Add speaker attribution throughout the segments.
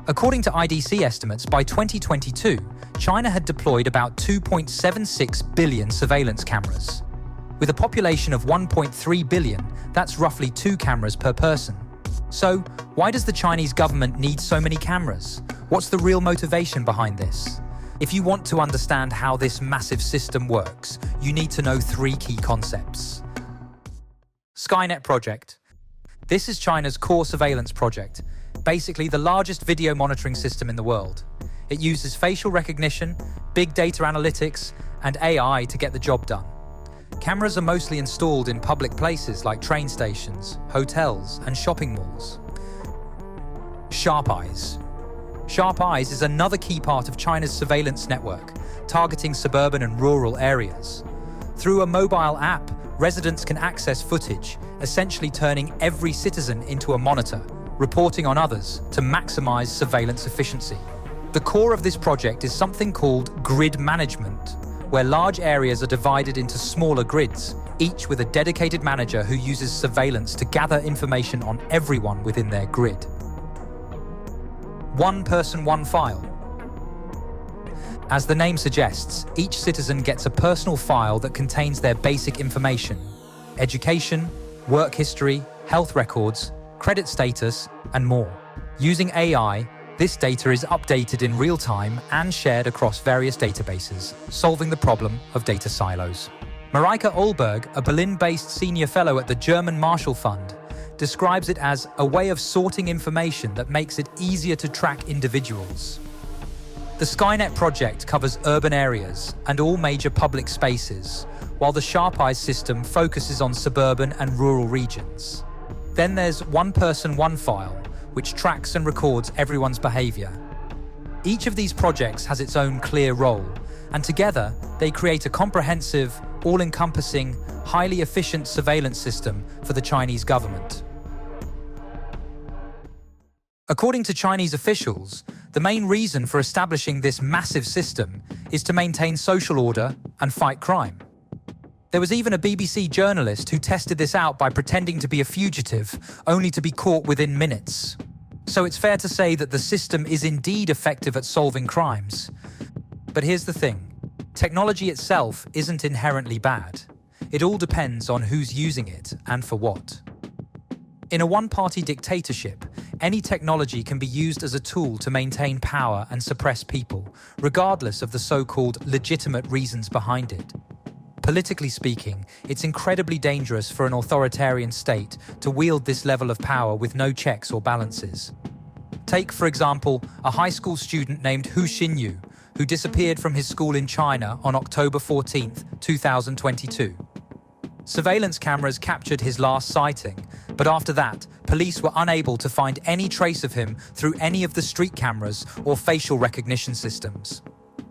Speaker 1: According to IDC estimates, by 2022, China had deployed about 2.76 billion surveillance cameras. With a population of 1.3 billion, that's roughly 2 cameras per person. So, why does the Chinese government need so many cameras? What's the real motivation behind this? If you want to understand how this massive system works, you need to know 3 key concepts. Skynet project. This is China's core surveillance project, basically the largest video monitoring system in the world. It uses facial recognition, big data analytics, and AI to get the job done. Cameras are mostly installed in public places like train stations, hotels, and shopping malls. Sharp Eyes. Sharp Eyes is another key part of China's surveillance network, targeting suburban and rural areas. Through a mobile app, residents can access footage, essentially turning every citizen into a monitor, reporting on others to maximize surveillance efficiency. The core of this project is something called grid management, where large areas are divided into smaller grids, each with a dedicated manager who uses surveillance to gather information on everyone within their grid. One person, one file. As the name suggests, each citizen gets a personal file that contains their basic information: education, work history, health records, credit status, and more. Using AI, this data is updated in real time and shared across various databases, solving the problem of data silos. Mareike Olberg, a Berlin-based senior fellow at the German Marshall Fund, describes it as a way of sorting information that makes it easier to track individuals. The Skynet project covers urban areas and all major public spaces, while the Sharp Eyes system focuses on suburban and rural regions. Then there's One Person, One File, which tracks and records everyone's behavior. Each of these projects has its own clear role, and together they create a comprehensive, all-encompassing, highly efficient surveillance system for the Chinese government. According to Chinese officials, the main reason for establishing this massive system is to maintain social order and fight crime. There was even a BBC journalist who tested this out by pretending to be a fugitive, only to be caught within minutes. So it's fair to say that the system is indeed effective at solving crimes. But here's the thing: technology itself isn't inherently bad. It all depends on who's using it and for what. In a one-party dictatorship, any technology can be used as a tool to maintain power and suppress people, regardless of the so-called legitimate reasons behind it. Politically speaking, it's incredibly dangerous for an authoritarian state to wield this level of power with no checks or balances. Take, for example, a high school student named Hu Xinyu, who disappeared from his school in China on October 14, 2022. Surveillance cameras captured his last sighting, but after that, police were unable to find any trace of him through any of the street cameras or facial recognition systems.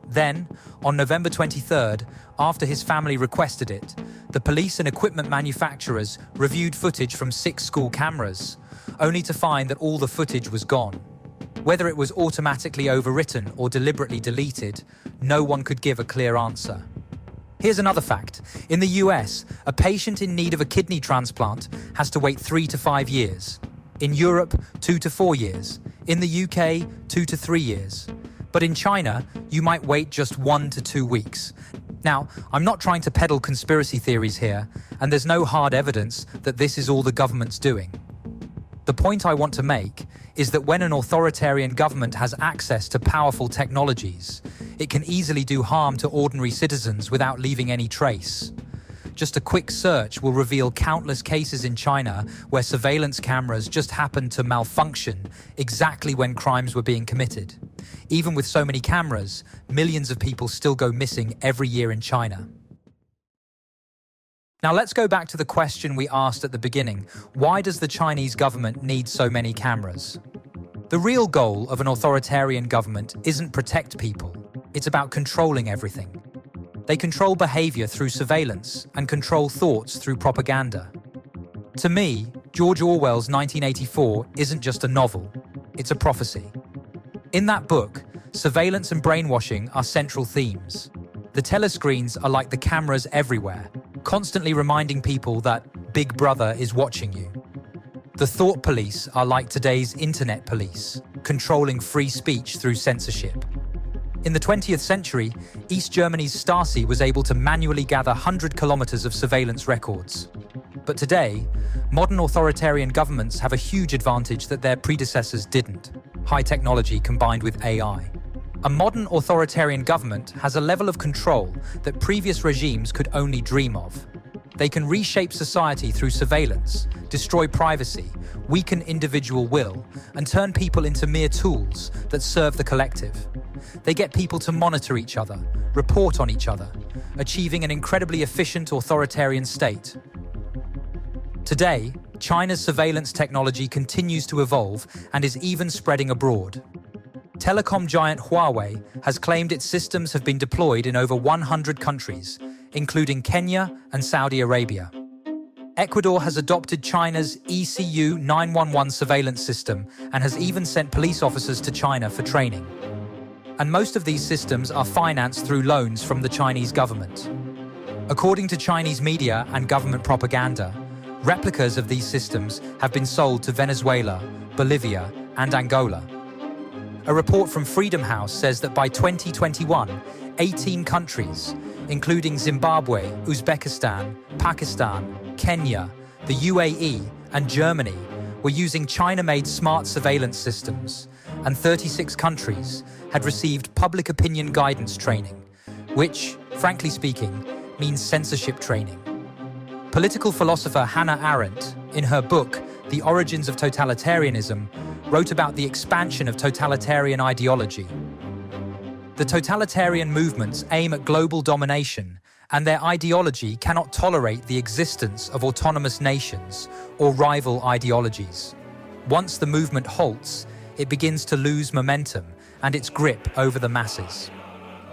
Speaker 1: Then, on November 23rd, after his family requested it, the police and equipment manufacturers reviewed footage from 6 school cameras, only to find that all the footage was gone. Whether it was automatically overwritten or deliberately deleted, no one could give a clear answer. Here's another fact. In the US, a patient in need of a kidney transplant has to wait 3 to 5 years. In Europe, 2 to 4 years. In the UK, 2 to 3 years. But in China, you might wait just 1 to 2 weeks. Now, I'm not trying to peddle conspiracy theories here, and there's no hard evidence that this is all the government's doing. The point I want to make is that when an authoritarian government has access to powerful technologies, it can easily do harm to ordinary citizens without leaving any trace. Just a quick search will reveal countless cases in China where surveillance cameras just happened to malfunction exactly when crimes were being committed. Even with so many cameras, millions of people still go missing every year in China. Now let's go back to the question we asked at the beginning. Why does the Chinese government need so many cameras? The real goal of an authoritarian government isn't protect people. It's about controlling everything. They control behavior through surveillance and control thoughts through propaganda. To me, George Orwell's 1984 isn't just a novel, it's a prophecy. In that book, surveillance and brainwashing are central themes. The telescreens are like the cameras everywhere, constantly reminding people that Big Brother is watching you. The thought police are like today's internet police, controlling free speech through censorship. In the 20th century, East Germany's Stasi was able to manually gather 100 kilometers of surveillance records. But today, modern authoritarian governments have a huge advantage that their predecessors didn't: high technology combined with AI. A modern authoritarian government has a level of control that previous regimes could only dream of. They can reshape society through surveillance, destroy privacy, weaken individual will, and turn people into mere tools that serve the collective. They get people to monitor each other, report on each other, achieving an incredibly efficient authoritarian state. Today, China's surveillance technology continues to evolve and is even spreading abroad. Telecom giant Huawei has claimed its systems have been deployed in over 100 countries, including Kenya and Saudi Arabia. Ecuador has adopted China's ECU 911 surveillance system and has even sent police officers to China for training. And most of these systems are financed through loans from the Chinese government. According to Chinese media and government propaganda, replicas of these systems have been sold to Venezuela, Bolivia, and Angola. A report from Freedom House says that by 2021, 18 countries, including Zimbabwe, Uzbekistan, Pakistan, Kenya, the UAE, and Germany, were using China-made smart surveillance systems, and 36 countries had received public opinion guidance training, which, frankly speaking, means censorship training. Political philosopher Hannah Arendt, in her book, The Origins of Totalitarianism, wrote about the expansion of totalitarian ideology. The totalitarian movements aim at global domination, and their ideology cannot tolerate the existence of autonomous nations or rival ideologies. Once the movement halts, it begins to lose momentum and its grip over the masses.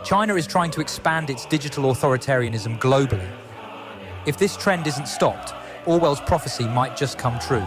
Speaker 1: China is trying to expand its digital authoritarianism globally. If this trend isn't stopped, Orwell's prophecy might just come true.